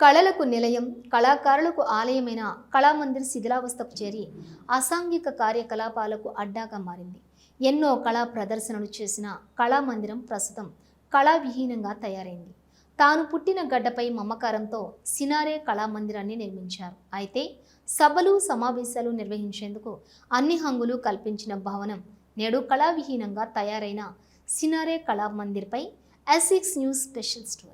కళలకు నిలయం, కళాకారులకు ఆలయమైన కళామందిర్ శిథిలావస్థకు చేరి అసాంఘిక కార్యకలాపాలకు అడ్డాగా మారింది. ఎన్నో కళా ప్రదర్శనలు చేసిన కళామందిరం ప్రస్తుతం కళావిహీనంగా తయారైంది. తాను పుట్టిన గడ్డపై మమకారంతో సినారే కళామందిరాన్ని నిర్మించారు. అయితే సభలు, సమావేశాలు నిర్వహించేందుకు అన్ని హంగులు కల్పించిన భవనం నేడు కళావిహీనంగా తయారైన సినారే కళామందిర్పై S6 news special story.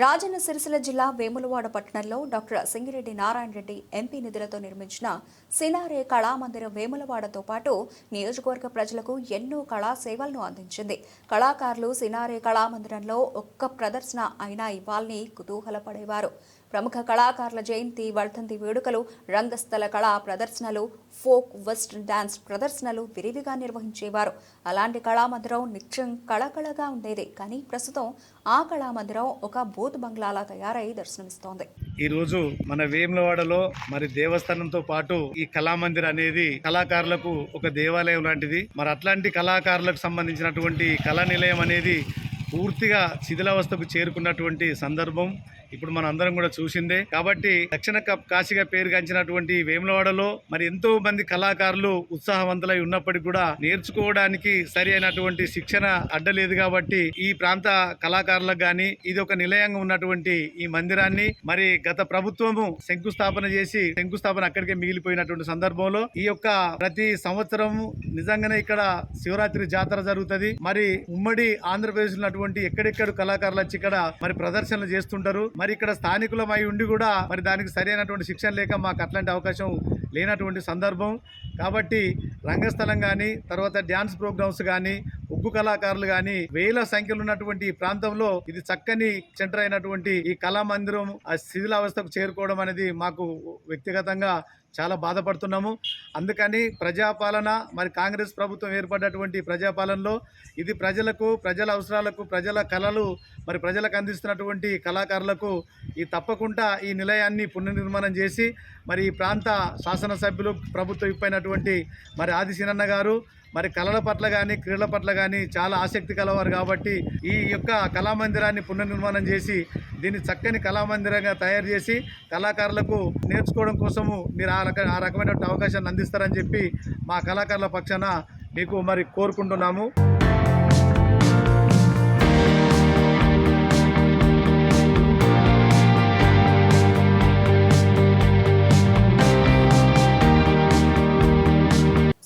Rajanna Sircilla జిల్లా వేములవాడ పట్టణంలో డాక్టర్ సింగిరెడ్డి నారాయణ రెడ్డి ఎంపీ నిధులతో నిర్మించిన సినారే కళామందిరం వేములవాడతో పాటు నియోజకవర్గ ప్రజలకు ఎన్నో కళా సేవలను అందించింది. కళాకారులు సినారే కళామందిరంలో ఒక్క ప్రదర్శన అయినా ఇవ్వాలని కుతూహలపడేవారు. ప్రముఖ కళాకారుల జయంతి, వర్ధంతి వేడుకలు, రంగస్థల కళా ప్రదర్శనలు, ఫోక్, వెస్ట్రన్ డాన్స్ ప్రదర్శనలు విరివిగా నిర్వహించేవారు. అలాంటి కళామందిరం నిత్యం కళకళగా ఉండేది. కానీ ప్రస్తుతం ఆ కళామందిరం ఒక బూత్ బంగ్లాలా తయారై దర్శనమిస్తోంది. ఈ రోజు మన వేములవాడలో మరి దేవస్థానంతో పాటు ఈ కళామందిర్ అనేది కళాకారులకు ఒక దేవాలయం లాంటిది. మరి అట్లాంటి కళాకారులకు సంబంధించినటువంటి కళా నిలయం అనేది పూర్తిగా శిథిలావస్థకు చేరుకున్నటువంటి సందర్భం ఇప్పుడు మన అందరం కూడా చూసిందే. కాబట్టి దక్షిణ కాశీగా పేరుగాంచినటువంటి వేములవాడలో మరి ఎంతో మంది కళాకారులు ఉత్సాహవంతులై ఉన్నప్పటికీ కూడా నేర్చుకోవడానికి సరి అయినటువంటి శిక్షణ అడ్డలేదు. కాబట్టి ఈ ప్రాంత కళాకారులకు గాని ఇది ఒక నిలయంగా ఉన్నటువంటి ఈ మందిరాన్ని మరి గత ప్రభుత్వము శంకుస్థాపన అక్కడికే మిగిలిపోయినటువంటి సందర్భంలో ఈ యొక్క ప్రతి సంవత్సరం నిజంగానే ఇక్కడ శివరాత్రి జాతర జరుగుతుంది. మరి ఉమ్మడి ఆంధ్రప్రదేశ్ ఉన్నటువంటి ఎక్కడెక్కడ కళాకారులు వచ్చి ఇక్కడ మరి ప్రదర్శనలు చేస్తుంటారు. మరి ఇక్కడ స్థానికులమై ఉండి కూడా మరి దానికి సరైనటువంటి శిక్షణ లేక మాకు అట్లాంటి అవకాశం లేనటువంటి సందర్భం. కాబట్టి రంగస్థలం కానీ, తర్వాత డ్యాన్స్ ప్రోగ్రామ్స్ కానీ, ఉగ్గు కళాకారులు కానీ వేల సంఖ్యలో ఉన్నటువంటి ఈ ప్రాంతంలో ఇది చక్కని సెంటర్ అయినటువంటి ఈ కళామందిరం ఆ శిథిలావస్థకు చేరుకోవడం అనేది మాకు వ్యక్తిగతంగా చాలా బాధపడుతున్నాము. అందుకని ప్రజాపాలన మరి కాంగ్రెస్ ప్రభుత్వం ఏర్పడినటువంటి ప్రజాపాలనలో ఇది ప్రజలకు, ప్రజల అవసరాలకు, ప్రజల కళలు మరి ప్రజలకు అందిస్తున్నటువంటి కళాకారులకు ఈ తప్పకుండా ఈ నిలయాన్ని పునర్నిర్మాణం చేసి మరి ఈ ప్రాంత శాసనసభ్యులు, ప్రభుత్వ విప్పైనటువంటి మరి ఆదిశీనన్న గారు మరి కళల పట్ల కానీ, క్రీడల పట్ల కానీ చాలా ఆసక్తి కలవారు. కాబట్టి ఈ యొక్క కళామందిరాన్ని పునర్నిర్మాణం చేసి దీన్ని చక్కని కళామందిరంగా తయారు చేసి కళాకారులకు నేర్చుకోవడం కోసము మీరు ఆ రకమైనటువంటి అవకాశాన్ని అందిస్తారని చెప్పి మా కళాకారుల పక్షాన మీకు మరి కోరుకుంటున్నాము.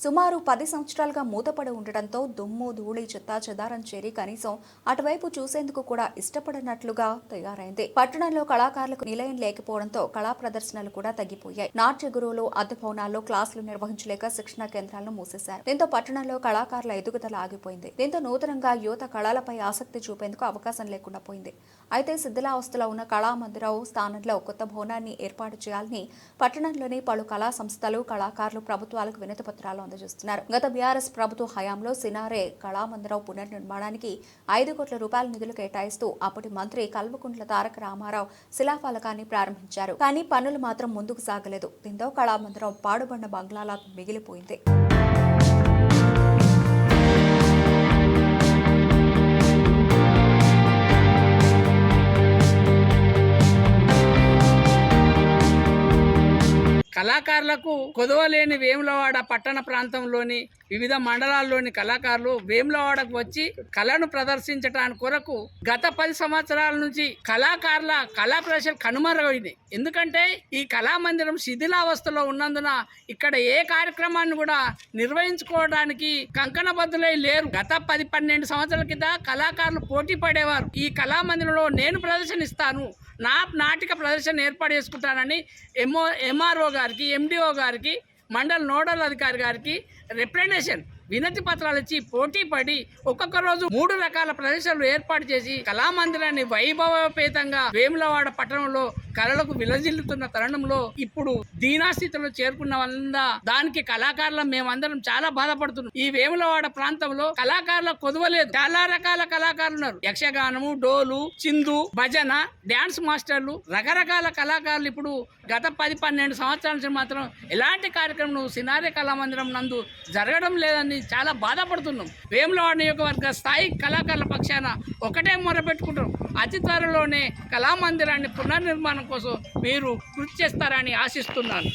సుమారు 10 సంవత్సరాలుగా మూతపడి ఉండటంతో దుమ్ము, ధూళి, చెత్తా చెదారం చేరి కనీసం అటువైపు చూసేందుకు కూడా ఇష్టపడినట్లుగా తయారైంది. పట్టణంలో కళాకారులకు నిలయం లేకపోవడంతో కళా ప్రదర్శనలు కూడా తగ్గిపోయాయి. నాట్య గురువులు అద్దె భవనాల్లో క్లాసులు నిర్వహించలేక శిక్షణ కేంద్రాలను మూసేశారు. దీంతో పట్టణంలో కళాకారుల ఎదుగుదల ఆగిపోయింది. దీంతో నూతనంగా యువత కళలపై ఆసక్తి చూపేందుకు అవకాశం లేకుండా పోయింది. అయితే శిథిలావస్థలో ఉన్న కళామందిరం స్థానంలో కొత్త భవనాన్ని ఏర్పాటు చేయాలని పట్టణంలోని పలు కళా సంస్థలు, కళాకారులు ప్రభుత్వాలకు వినతి పత్రాలు అందజేస్తున్నారు. గత బీఆర్ఎస్ ప్రభుత్వ హయాంలో సినారే కళామందిరం పునర్నిర్మాణానికి 5 కోట్ల రూపాయల నిధులు కేటాయిస్తూ అప్పటి మంత్రి కల్వకుంట్ల తారక రామారావు శిలాఫలకాన్ని ప్రారంభించారు. కానీ పనులు మాత్రం ముందుకు సాగలేదు. దీంతో కళామందిరం పాడుబడిన బంగ్లాలా మిగిలిపోయింది. కళాకారులకు కొదవలేని వేములవాడ పట్టణ ప్రాంతంలోని వివిధ మండలాల్లోని కళాకారులు వేములవాడకు వచ్చి కళను ప్రదర్శించడానికి కొరకు గత 10 సంవత్సరాల నుంచి కళాకారుల కళా ప్రదర్శన కనుమరుగైంది. ఎందుకంటే ఈ కళామందిరం శిథిలావస్థలో ఉన్నందున ఇక్కడ ఏ కార్యక్రమాన్ని కూడా నిర్వహించుకోవడానికి కంకణబద్దులై లేరు. గత 10-12 సంవత్సరాల కింద కళాకారులు పోటీ పడేవారు. ఈ కళామందిరంలో నేను ప్రదర్శన ఇస్తాను, నా నాటిక ప్రదర్శన ఏర్పాటు చేసుకుంటానని ఎంఆర్ఓ గారికి, ఎండిఓ గారికి, మండల నోడల్ అధికారి గారికి రిప్రజెంటేషన్ వినతి పత్రాలు ఇచ్చి పోటీ పడి ఒక్కొక్క రోజు 3 రకాల ప్రదర్శనలు ఏర్పాటు చేసి కళామందిరాన్ని వైభవపేతంగా వేములవాడ పట్టణంలో కళలకు విలజిల్లుతున్న తరుణంలో ఇప్పుడు దీనాస్థితిలో చేరుకున్న వల్ల దానికి కళాకారులు మేమందరం చాలా బాధపడుతున్నాం. ఈ వేములవాడ ప్రాంతంలో కళాకారుల కొదవలేదు. చాలా రకాల కళాకారులు ఉన్నారు. యక్షగానము, డోలు, చిందు, భజన, డాన్స్ మాస్టర్లు, రకరకాల కళాకారులు ఇప్పుడు గత 10-12 సంవత్సరాల నుంచి మాత్రం ఎలాంటి కార్యక్రమం సినారే కళామందిరం నందు జరగడం లేదని చాలా బాధపడుతున్నాం. వేములవాడ నియోజకవర్గ స్థాయి కళాకారుల పక్షాన ఒకటే మొరపెట్టుకుంటాం, అతి త్వరలోనే కళామందిరాన్ని పునర్నిర్మాణం కోసం మీరు కృషి చేస్తారని ఆశిస్తున్నాను.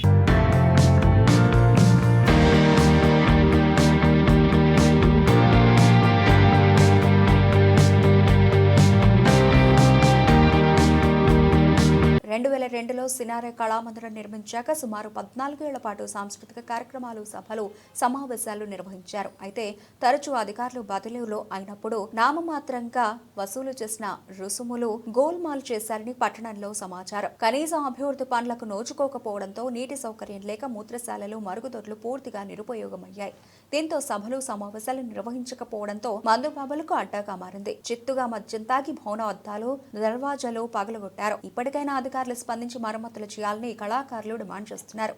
లో సినారే కళామందిరం నిర్మించాక సుమారు 14 ఏళ్ల పాటు సాంస్కృతిక కార్యక్రమాలు, సభలు, సమావేశాలు నిర్వహించారు. అయితే తరచూ అధికారులు బదిలీలో అయినప్పుడు నామమాత్రంగా వసూలు చేసిన రుసుములు గోల్మాల్ చేశారని పట్టణంలో సమాచారం. కనీసం అభివృద్ధి పనులకు నోచుకోకపోవడంతో నీటి సౌకర్యం లేక మూత్రశాలలు, మరుగుదొడ్లు పూర్తిగా నిరుపయోగమయ్యాయి. దీంతో సభలు, సమావేశాలు నిర్వహించకపోవడంతో మందుబాబులకు అడ్డాగా మారింది. చిత్తుగా మద్యం తాగి భవన అద్దాలు, దర్వాజాలు పగలగొట్టారు. ఇప్పటికైనా అధికారులు స్పందించి మరమ్మతులు చేయాలని కళాకారులు డిమాండ్ చేస్తున్నారు.